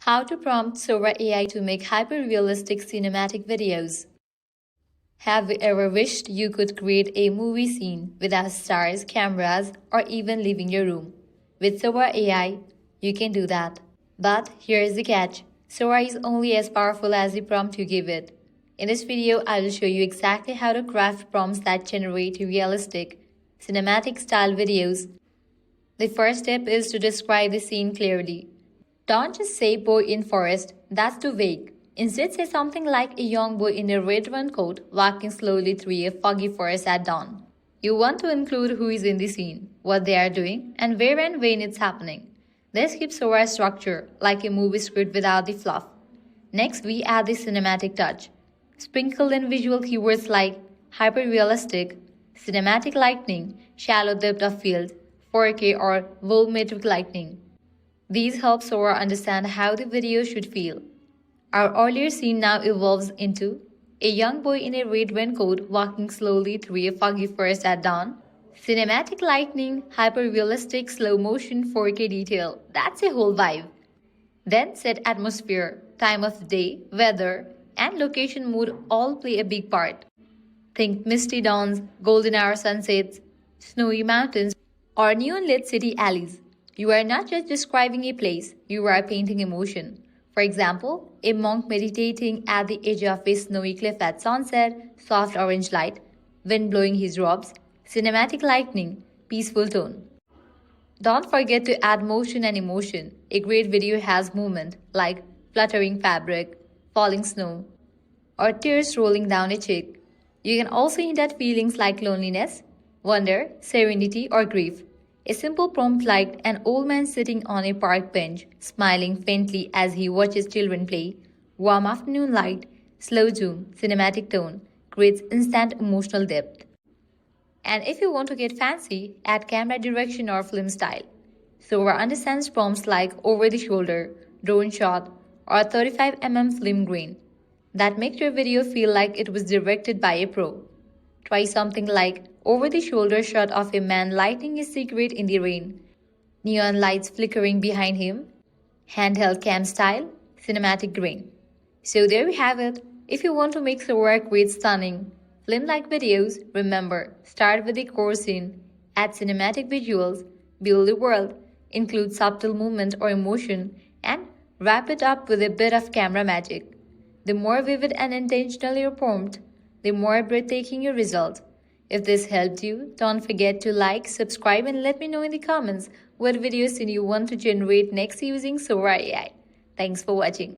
How to prompt Sora AI to make hyper-realistic cinematic videos. Have you ever wished you could create a movie scene without stars, cameras, or even leaving your room? With Sora AI, you can do that. But here's the catch. Sora is only as powerful as the prompt you give it. In this video, I will show you exactly how to craft prompts that generate realistic, cinematic style videos. The first step is to describe the scene clearly. Don't just say boy in forest, that's too vague. Instead, say something like a young boy in a red raincoat walking slowly through a foggy forest at dawn. You want to include who is in the scene, what they are doing, and where and when it's happening. This keeps Sora's structure, like a movie script without the fluff. Next, we add the cinematic touch. Sprinkle in visual keywords like hyper-realistic, cinematic lightning, shallow depth of field, 4K or volumetric lighting. These help Sora understand how the video should feel. Our earlier scene now evolves into a young boy in a red raincoat walking slowly through a foggy forest at dawn. Cinematic lightning, hyper-realistic slow-motion 4K detail. That's a whole vibe. Then set atmosphere, time of day, weather, and location mood all play a big part. Think misty dawns, golden hour sunsets, snowy mountains, or neon-lit city alleys. You are not just describing a place, you are painting emotion. For example, a monk meditating at the edge of a snowy cliff at sunset, soft orange light, wind blowing his robes, cinematic lightning, peaceful tone. Don't forget to add motion and emotion. A great video has movement like fluttering fabric, falling snow, or tears rolling down a cheek. You can also hint at feelings like loneliness, wonder, serenity, or grief. A simple prompt like an old man sitting on a park bench, smiling faintly as he watches children play, warm afternoon light, slow zoom, cinematic tone, creates instant emotional depth. And if you want to get fancy, add camera direction or film style. Sora understands prompts like over the shoulder, drone shot, or 35mm film grain. That makes your video feel like it was directed by a pro. Try something like over-the-shoulder shot of a man lighting a cigarette in the rain, neon lights flickering behind him, handheld cam style, cinematic grain. So there we have it. If you want to make Sora create stunning, film-like videos, remember, start with the core scene, add cinematic visuals, build the world, include subtle movement or emotion, and wrap it up with a bit of camera magic. The more vivid and intentional your prompt, the more breathtaking your result. If this helped you, don't forget to like, subscribe, and let me know in the comments what videos you want to generate next using Sora AI. Thanks for watching.